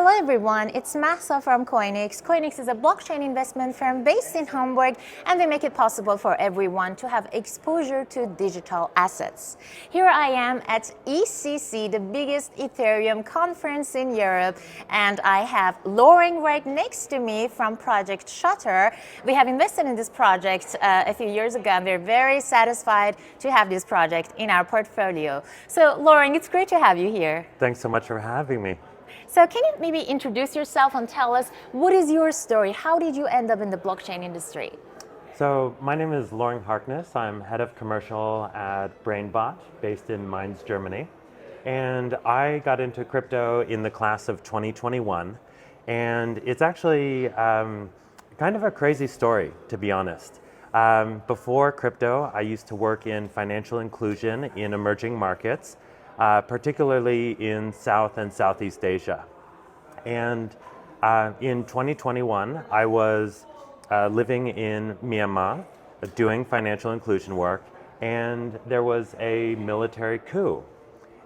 Hello everyone, it's Massa from Coinix. Coinix is a blockchain investment firm based in Hamburg, and we make it possible for everyone to have exposure to digital assets. Here I am at EthCC, the biggest Ethereum conference in Europe, and I have Loring right next to me from project Shutter. We have invested in this project a few years ago, and we're very satisfied to have this project in our portfolio. So Loring, it's great to have you here. Thanks so much for having me. So can you maybe introduce yourself and tell us what is your story? How did you end up in the blockchain industry? So my name is Loring Harkness. I'm head of commercial at brainbot based in Mainz, Germany. And I got into crypto in the class of 2021. And it's actually kind of a crazy story, to be honest. Before crypto, I used to work in financial inclusion in emerging markets, particularly in South and Southeast Asia. And in 2021, I was living in Myanmar, doing financial inclusion work, and there was a military coup.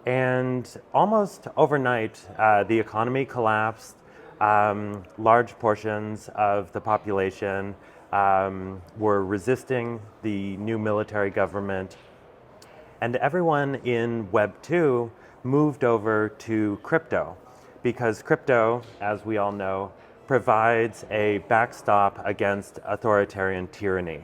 And almost overnight, the economy collapsed. Large portions of the population were resisting the new military government. And everyone in Web 2 moved over to crypto because crypto, as we all know, provides a backstop against authoritarian tyranny.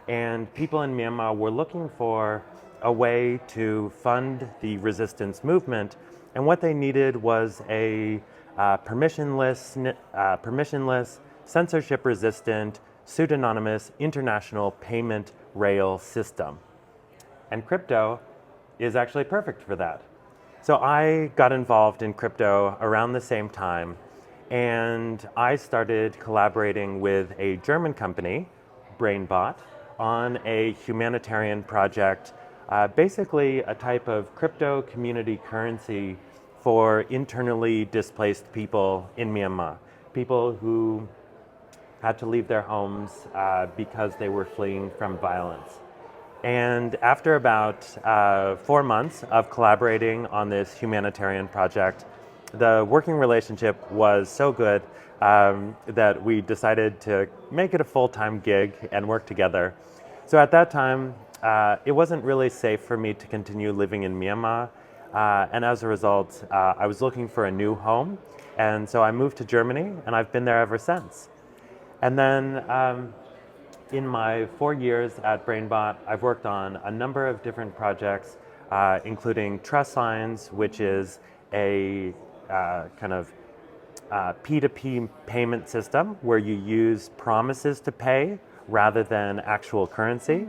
And people in Myanmar were looking for a way to fund the resistance movement, and what they needed was a permissionless, censorship-resistant, pseudonymous international payment rail system. And crypto is actually perfect for that. So I got involved in crypto around the same time, and I started collaborating with a German company, brainbot, on a humanitarian project, basically a type of crypto community currency for internally displaced people in Myanmar, people who had to leave their homes because they were fleeing from violence. And after about 4 months of collaborating on this humanitarian project, the working relationship was so good that we decided to make it a full-time gig and work together. So at that time, it wasn't really safe for me to continue living in Myanmar. And as a result, I was looking for a new home. And so I moved to Germany, and I've been there ever since. And then in my 4 years at brainbot, I've worked on a number of different projects, including Trust Lines, which is a kind of P2P payment system where you use promises to pay rather than actual currency.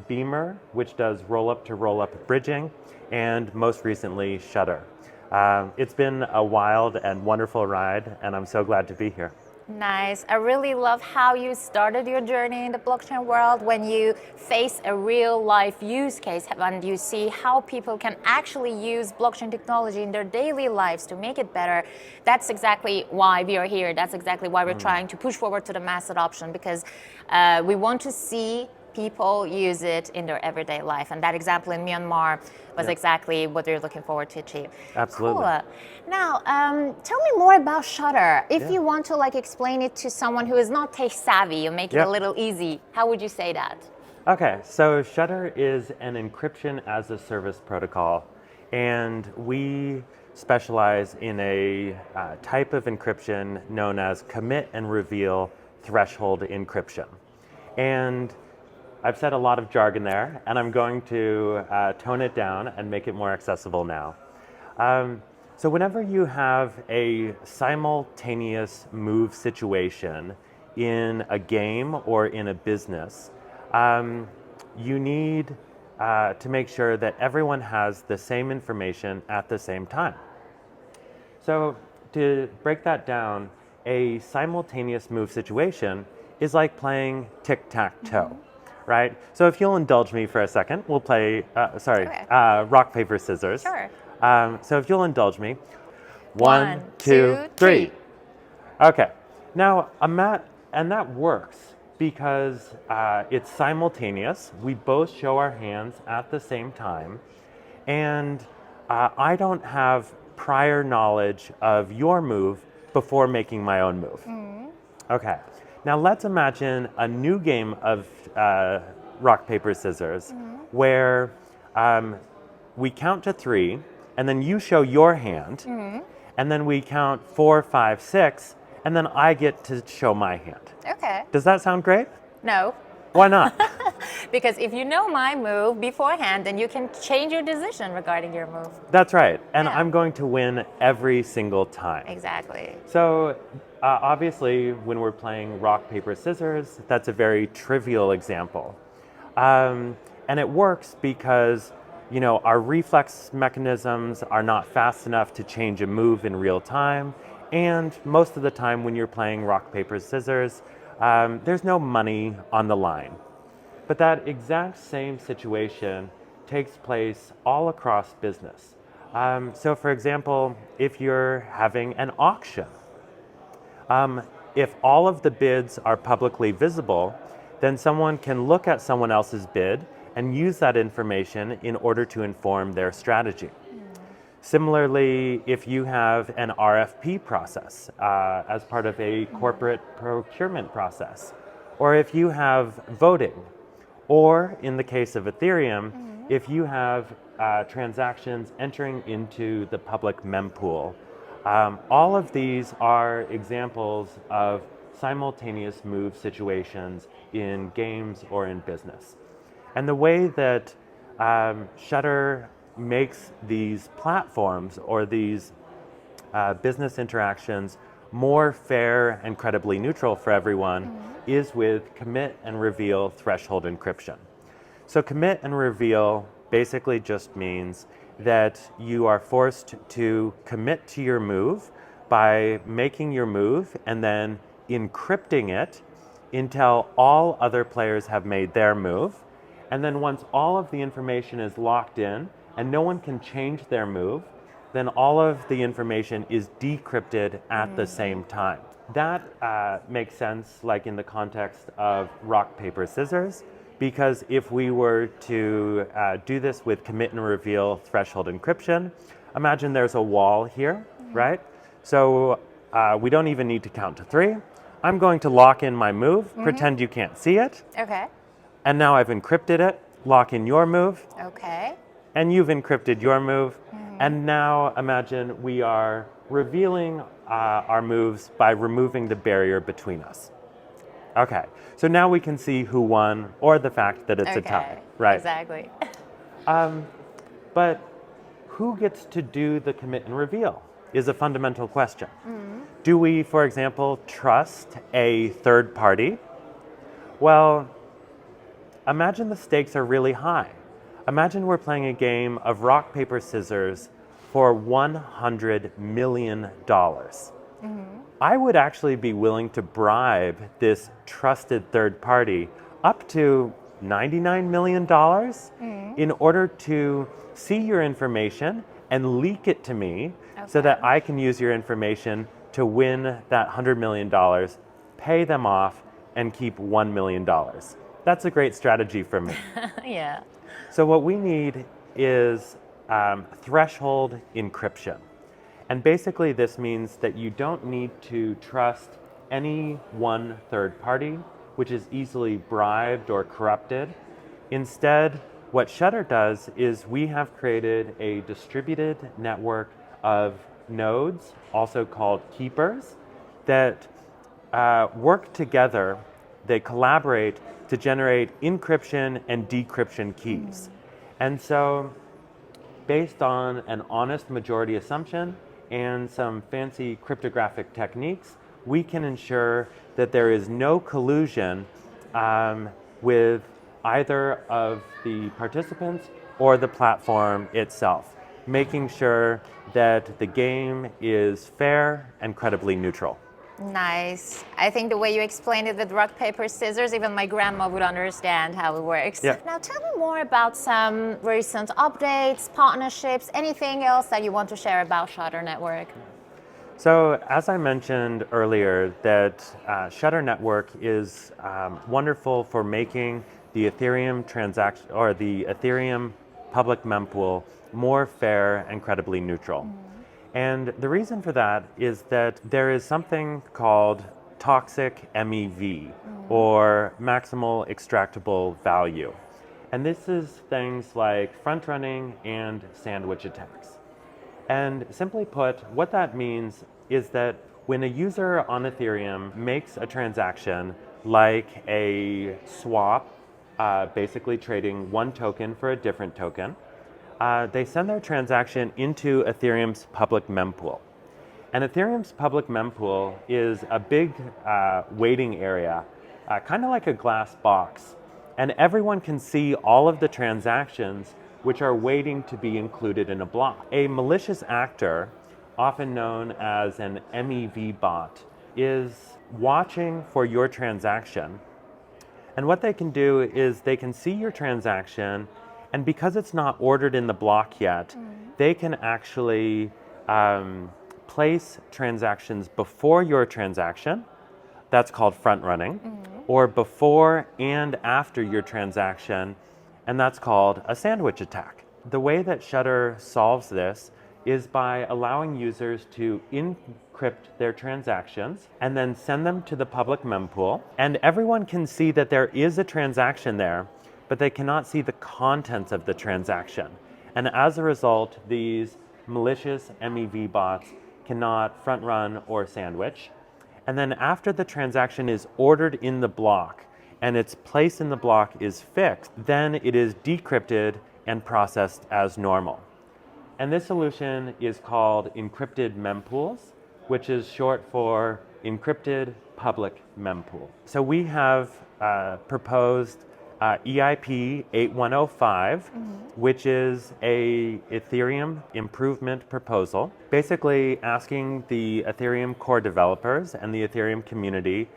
Beamer, which does roll-up to roll-up bridging, and most recently, Shutter. It's been a wild and wonderful ride, and I'm so glad to be here. Nice. I really love how you started your journey in the blockchain world when you face a real life use case and you see how people can actually use blockchain technology in their daily lives to make it better. That's exactly why we are here. That's exactly why we're trying to push forward to the mass adoption, because we want to see people use it in their everyday life. And that example in Myanmar was exactly what we're looking forward to achieve. Absolutely. Cool. Now, tell me more about Shutter. If you want to explain it to someone who is not tech savvy, you make it a little easy, how would you say that? Okay, so Shutter is an encryption as a service protocol, and we specialize in a type of encryption known as commit and reveal threshold encryption. And I've said a lot of jargon there, and I'm going to tone it down and make it more accessible now. So whenever you have a simultaneous move situation in a game or in a business, you need to make sure that everyone has the same information at the same time. So to break that down, a simultaneous move situation is like playing tic-tac-toe. Right? So if you'll indulge me for a second, we'll play, rock, paper, scissors. Sure. So if you'll indulge me. 1, 2, 3. Okay. Now, and that works because it's simultaneous. We both show our hands at the same time. And I don't have prior knowledge of your move before making my own move. Okay, now let's imagine a new game of rock, paper, scissors where we count to 3 and then you show your hand and then we count 4, 5, 6 and then I get to show my hand. Okay. Does that sound great? No. Why not? Because if you know my move beforehand, then you can change your decision regarding your move. That's right. And Yeah. I'm going to win every single time. Exactly. So obviously, when we're playing rock, paper, scissors, that's a very trivial example. And it works because, you know, our reflex mechanisms are not fast enough to change a move in real time. And most of the time when you're playing rock, paper, scissors, there's no money on the line. But that exact same situation takes place all across business. So for example, if you're having an auction, if all of the bids are publicly visible, then someone can look at someone else's bid and use that information in order to inform their strategy. Similarly, if you have an RFP process as part of a corporate procurement process, or if you have voting, or in the case of Ethereum, if you have transactions entering into the public mempool, all of these are examples of simultaneous move situations in games or in business. And the way that Shutter makes these platforms or these business interactions more fair and credibly neutral for everyone is with commit and reveal threshold encryption. So commit and reveal basically just means that you are forced to commit to your move by making your move and then encrypting it until all other players have made their move. And then once all of the information is locked in and no one can change their move, then all of the information is decrypted at the same time. That makes sense, like in the context of rock, paper, scissors, because if we were to do this with commit and reveal threshold encryption, imagine there's a wall here, right? So we don't even need to count to 3. I'm going to lock in my move, pretend you can't see it, Okay. and now I've encrypted it, lock in your move, Okay. and you've encrypted your move. And now imagine we are revealing our moves by removing the barrier between us. Okay, so now we can see who won or the fact that it's a tie, right? Exactly. But who gets to do the commit and reveal is a fundamental question. Do we, for example, trust a third party? Well, imagine the stakes are really high. Imagine we're playing a game of rock, paper, scissors for $100 million. I would actually be willing to bribe this trusted third party up to $99 million in order to see your information and leak it to me so that I can use your information to win that $100 million, pay them off, and keep $1 million. That's a great strategy for me. Yeah. So what we need is threshold encryption. And basically this means that you don't need to trust any one third party, which is easily bribed or corrupted. Instead, what Shutter does is we have created a distributed network of nodes, also called keepers, that work together. They collaborate to generate encryption and decryption keys. And so, based on an honest majority assumption and some fancy cryptographic techniques, we can ensure that there is no collusion with either of the participants or the platform itself, making sure that the game is fair and credibly neutral. Nice. I think the way you explained it with rock, paper, scissors, even my grandma would understand how it works. Yeah. Now tell me more about some recent updates, partnerships, anything else that you want to share about Shutter Network. So as I mentioned earlier, that Shutter Network is wonderful for making the Ethereum transaction or the Ethereum public mempool more fair and credibly neutral. And the reason for that is that there is something called toxic MEV, or Maximal Extractable Value. And this is things like front running and sandwich attacks. And simply put, what that means is that when a user on Ethereum makes a transaction like a swap, basically trading one token for a different token, they send their transaction into Ethereum's public mempool. And Ethereum's public mempool is a big waiting area, kind of like a glass box. And everyone can see all of the transactions which are waiting to be included in a block. A malicious actor, often known as an MEV bot, is watching for your transaction. And what they can do is they can see your transaction, and because it's not ordered in the block yet, they can actually place transactions before your transaction. That's called front running, or before and after your transaction, and that's called a sandwich attack. The way that Shutter solves this is by allowing users to encrypt their transactions and then send them to the public mempool. And everyone can see that there is a transaction there, but they cannot see the contents of the transaction. And as a result, these malicious MEV bots cannot front run or sandwich. And then after the transaction is ordered in the block and its place in the block is fixed, then it is decrypted and processed as normal. And this solution is called encrypted mempools, which is short for encrypted public mempool. So we have proposed EIP 8105, which is a Ethereum improvement proposal, basically asking the Ethereum core developers and the Ethereum community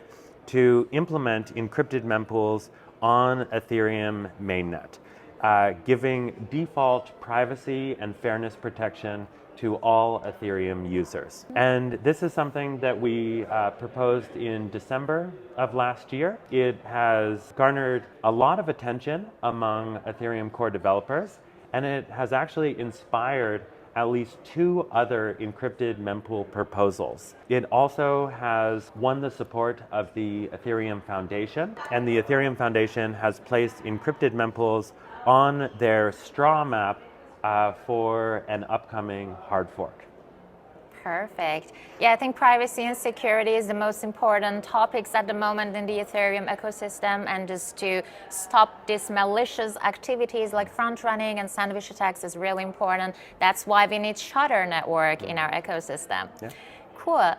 to implement encrypted mempools on Ethereum mainnet, giving default privacy and fairness protection to all Ethereum users. And this is something that we proposed in December of last year. It has garnered a lot of attention among Ethereum core developers, and it has actually inspired at least 2 other encrypted mempool proposals. It also has won the support of the Ethereum Foundation, and the Ethereum Foundation has placed encrypted mempools on their straw map for an upcoming hard fork. Perfect. Yeah, I think privacy and security is the most important topics at the moment in the Ethereum ecosystem, and just to stop these malicious activities like front running and sandwich attacks is really important. That's why we need Shutter network in our ecosystem. Yeah. Cool.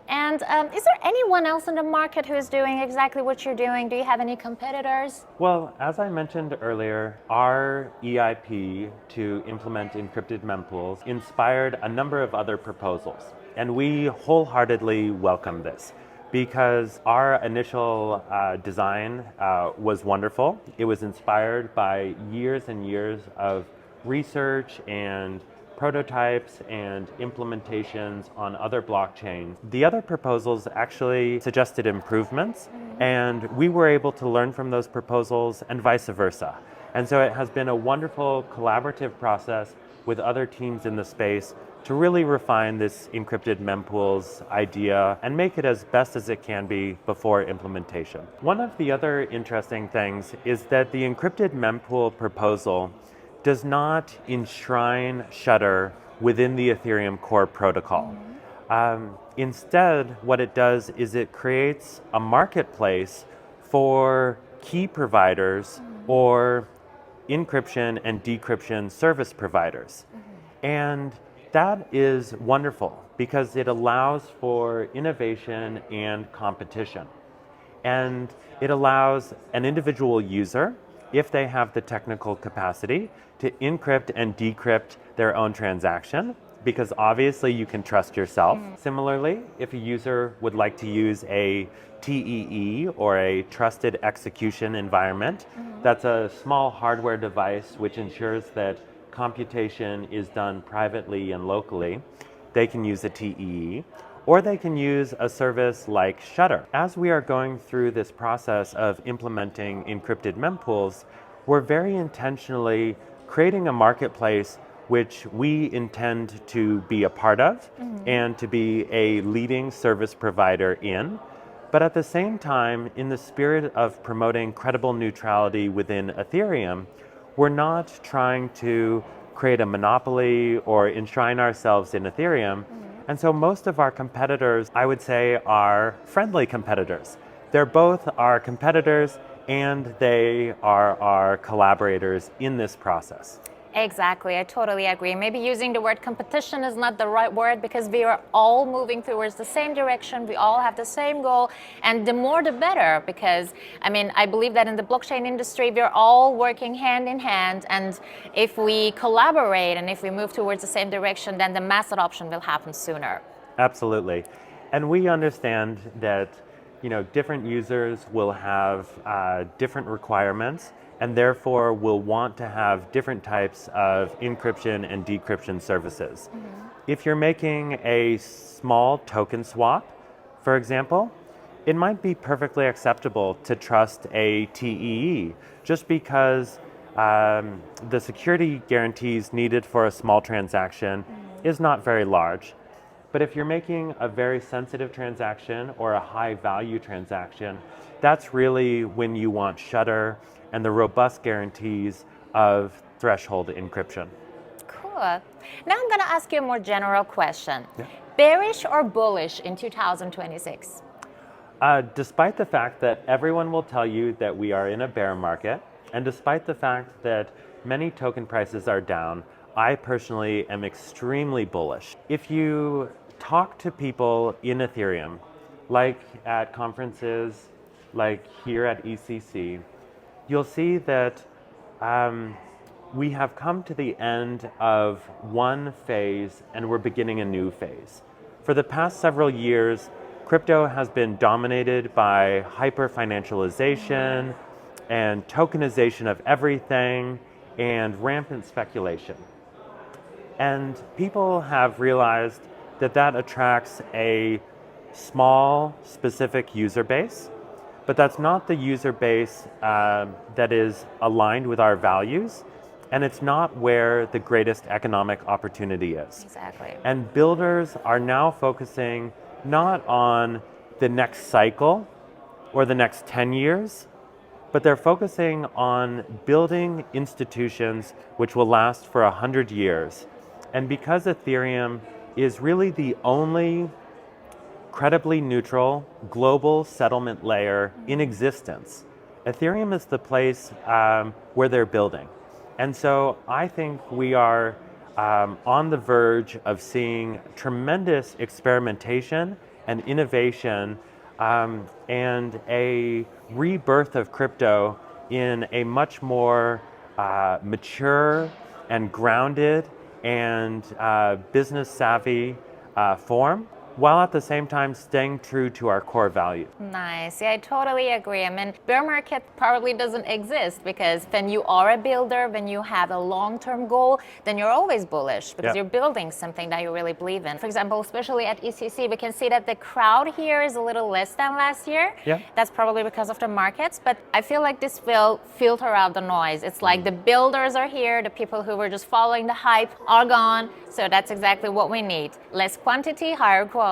And is there anyone else in the market who is doing exactly what you're doing? Do you have any competitors? Well, as I mentioned earlier, our EIP to implement encrypted mempools inspired a number of other proposals. And we wholeheartedly welcome this because our initial design was wonderful. It was inspired by years and years of research and prototypes and implementations on other blockchains. The other proposals actually suggested improvements, and we were able to learn from those proposals and vice versa. And so it has been a wonderful collaborative process with other teams in the space to really refine this encrypted mempools idea and make it as best as it can be before implementation. One of the other interesting things is that the encrypted mempool proposal does not enshrine Shutter within the Ethereum core protocol. Instead, what it does is it creates a marketplace for key providers or encryption and decryption service providers. And that is wonderful because it allows for innovation and competition. And it allows an individual user, if they have the technical capacity, to encrypt and decrypt their own transaction, because obviously you can trust yourself. Similarly, if a user would like to use a TEE or a trusted execution environment, that's a small hardware device which ensures that computation is done privately and locally, they can use a TEE. Or they can use a service like Shutter. As we are going through this process of implementing encrypted mempools, we're very intentionally creating a marketplace which we intend to be a part of and to be a leading service provider in. But at the same time, in the spirit of promoting credible neutrality within Ethereum, we're not trying to create a monopoly or enshrine ourselves in Ethereum. And so most of our competitors, I would say, are friendly competitors. They're both our competitors and they are our collaborators in this process. Exactly, I totally agree. Maybe using the word competition is not the right word because we are all moving towards the same direction. We all have the same goal, and the more the better, because I believe that in the blockchain industry, we're all working hand in hand, and if we collaborate and if we move towards the same direction, then the mass adoption will happen sooner. Absolutely. And we understand that different users will have different requirements and therefore will want to have different types of encryption and decryption services. If you're making a small token swap, for example, it might be perfectly acceptable to trust a TEE just because the security guarantees needed for a small transaction is not very large. But if you're making a very sensitive transaction or a high value transaction, that's really when you want Shutter and the robust guarantees of threshold encryption. Cool. Now I'm going to ask you a more general question. Yeah. Bearish or bullish in 2026? Despite the fact that everyone will tell you that we are in a bear market, and despite the fact that many token prices are down, I personally am extremely bullish. If you talk to people in Ethereum, like at conferences, like here at EthCC, you'll see that we have come to the end of one phase and we're beginning a new phase. For the past several years, crypto has been dominated by hyper-financialization and tokenization of everything and rampant speculation. And people have realized that that attracts a small, specific user base, but that's not the user base that is aligned with our values, and it's not where the greatest economic opportunity is. Exactly. And builders are now focusing not on the next cycle or the next 10 years, but they're focusing on building institutions which will last for 100 years. And because Ethereum is really the only credibly neutral global settlement layer in existence, Ethereum is the place where they're building. And so I think we are on the verge of seeing tremendous experimentation and innovation and a rebirth of crypto in a much more mature and grounded and business savvy form, while at the same time staying true to our core value. Nice. Yeah, I totally agree. Bear market probably doesn't exist because when you are a builder, when you have a long-term goal, then you're always bullish because you're building something that you really believe in. For example, especially at EthCC, we can see that the crowd here is a little less than last year. Yeah. That's probably because of the markets, but I feel like this will filter out the noise. It's like the builders are here, the people who were just following the hype are gone. So that's exactly what we need. Less quantity, higher quality.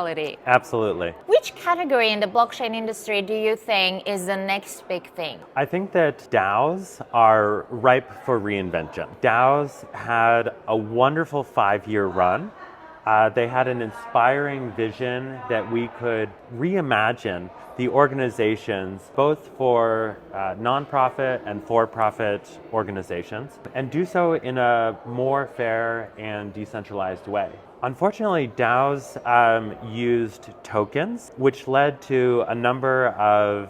Absolutely. Which category in the blockchain industry do you think is the next big thing? I think that DAOs are ripe for reinvention. DAOs had a wonderful 5-year run. They had an inspiring vision that we could reimagine the organizations, both for nonprofit and for-profit organizations, and do so in a more fair and decentralized way. Unfortunately, DAOs used tokens, which led to a number of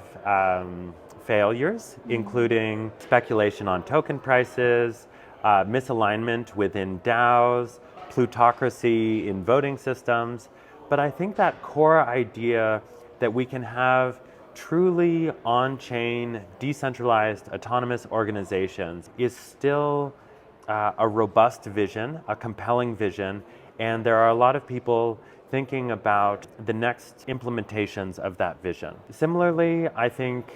failures, including speculation on token prices, misalignment within DAOs, plutocracy in voting systems. But I think that core idea that we can have truly on-chain, decentralized, autonomous organizations is still a robust vision, a compelling vision, and there are a lot of people thinking about the next implementations of that vision. Similarly, I think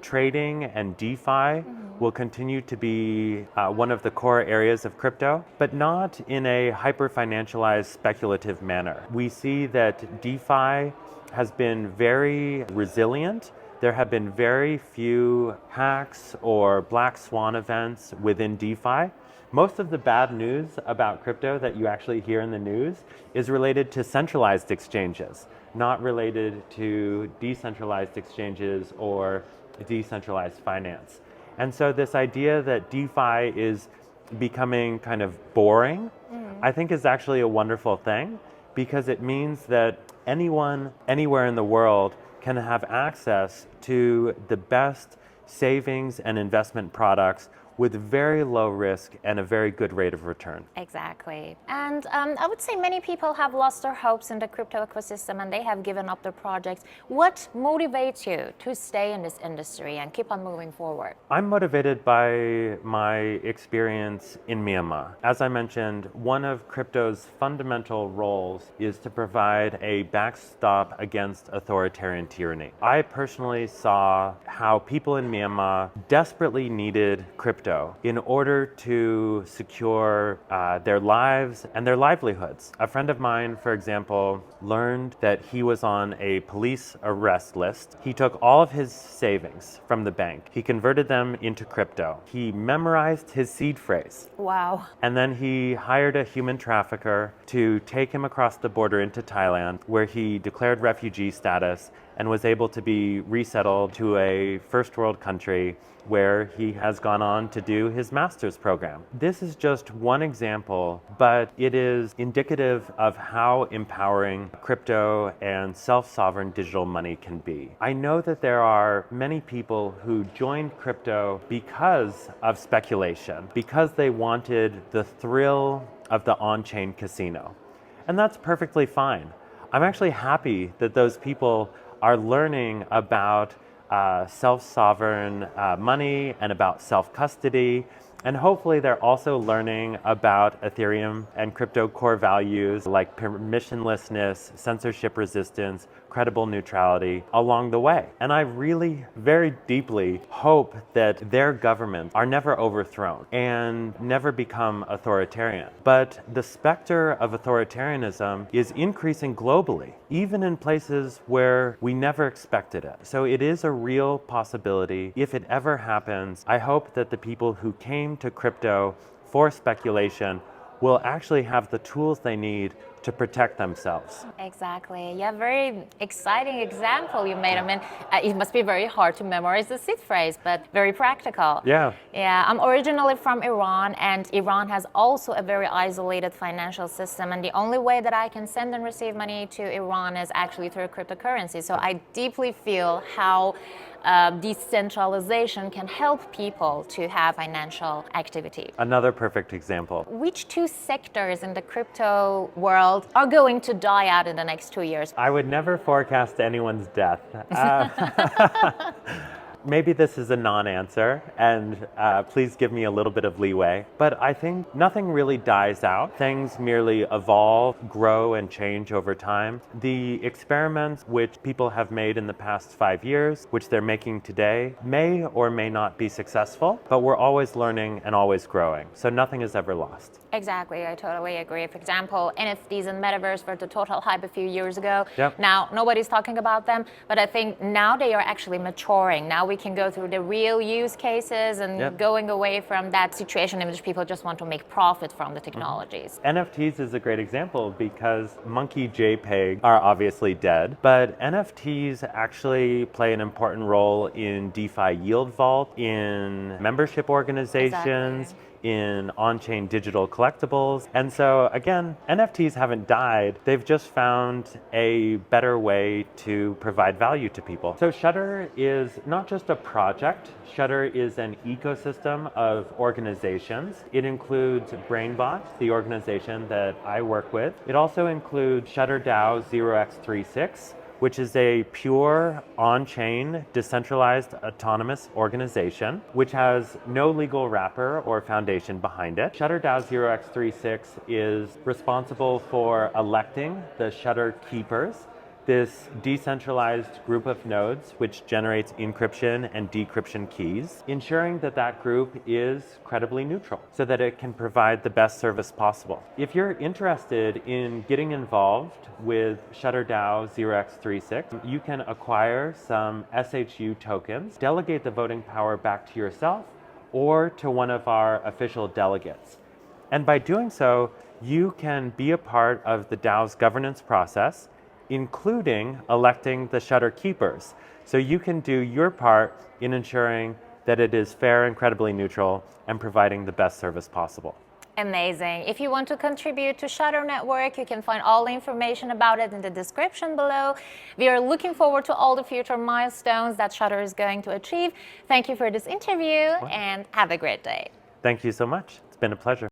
trading and DeFi will continue to be one of the core areas of crypto, but not in a hyper-financialized speculative manner. We see that DeFi has been very resilient. There have been very few hacks or black swan events within DeFi. Most of the bad news about crypto that you actually hear in the news is related to centralized exchanges, not related to decentralized exchanges or decentralized finance. And so this idea that DeFi is becoming kind of boring, I think is actually a wonderful thing, because it means that anyone, anywhere in the world can have access to the best savings and investment products with very low risk and a very good rate of return. Exactly. And I would say many people have lost their hopes in the crypto ecosystem and they have given up their projects. What motivates you to stay in this industry and keep on moving forward? I'm motivated by my experience in Myanmar. As I mentioned, one of crypto's fundamental roles is to provide a backstop against authoritarian tyranny. I personally saw how people in Myanmar desperately needed crypto in order to secure their lives and their livelihoods. A friend of mine, for example, learned that he was on a police arrest list. He took all of his savings from the bank. He converted them into crypto. He memorized his seed phrase. Wow. And then he hired a human trafficker to take him across the border into Thailand, where he declared refugee status and was able to be resettled to a first world country where he has gone on to do his master's program. This is just one example, but it is indicative of how empowering crypto and self-sovereign digital money can be. I know that there are many people who joined crypto because of speculation, because they wanted the thrill of the on-chain casino. And that's perfectly fine. I'm actually happy that those people are learning about self-sovereign money and about self-custody. And hopefully they're also learning about Ethereum and crypto core values like permissionlessness, censorship resistance, credible neutrality along the way. And I really very deeply hope that their governments are never overthrown and never become authoritarian. But the specter of authoritarianism is increasing globally, even in places where we never expected it. So it is a real possibility. If it ever happens, I hope that the people who came to crypto for speculation will actually have the tools they need to protect themselves. Exactly. Yeah, very exciting example you made. I mean, it must be very hard to memorize the seed phrase, but very practical. Yeah. Yeah, I'm originally from Iran, and Iran has also a very isolated financial system, and the only way that I can send and receive money to Iran is actually through cryptocurrency. So I deeply feel how decentralization can help people to have financial activity. Another perfect example. Which two sectors in the crypto world are going to die out in the next 2 years? I would never forecast anyone's death. Maybe this is a non-answer, and please give me a little bit of leeway. But I think nothing really dies out. Things merely evolve, grow, and change over time. The experiments which people have made in the past 5 years, which they're making today, may or may not be successful, but we're always learning and always growing. So nothing is ever lost. Exactly, I totally agree. For example, NFTs and metaverse were the total hype a few years ago. Yep. Now, nobody's talking about them, but I think now they are actually maturing. Now we can go through the real use cases and going away from that situation in which people just want to make profit from the technologies. NFTs is a great example because monkey JPEG are obviously dead, but NFTs actually play an important role in DeFi Yield Vault, in membership organizations, in on-chain digital collectibles. And so again, NFTs haven't died. They've just found a better way to provide value to people. So Shudder is not just a project. Shudder is an ecosystem of organizations. It includes brainbot, the organization that I work with. It also includes Shudder DAO 0x36, which is a pure on-chain decentralized autonomous organization, which has no legal wrapper or foundation behind it. Shudder DAO 0x36 is responsible for electing the Shudder keepers this decentralized group of nodes which generates encryption and decryption keys, ensuring that that group is credibly neutral so that it can provide the best service possible. If you're interested in getting involved with ShutterDAO 0x36, you can acquire some SHU tokens, delegate the voting power back to yourself or to one of our official delegates. And by doing so, you can be a part of the DAO's governance process, including electing the Shutter keepers. So you can do your part in ensuring that it is fair and credibly neutral and providing the best service possible. Amazing. If you want to contribute to Shutter Network, you can find all the information about it in the description below. We are looking forward to all the future milestones that Shutter is going to achieve. Thank you for this interview and have a great day. Thank you so much. It's been a pleasure.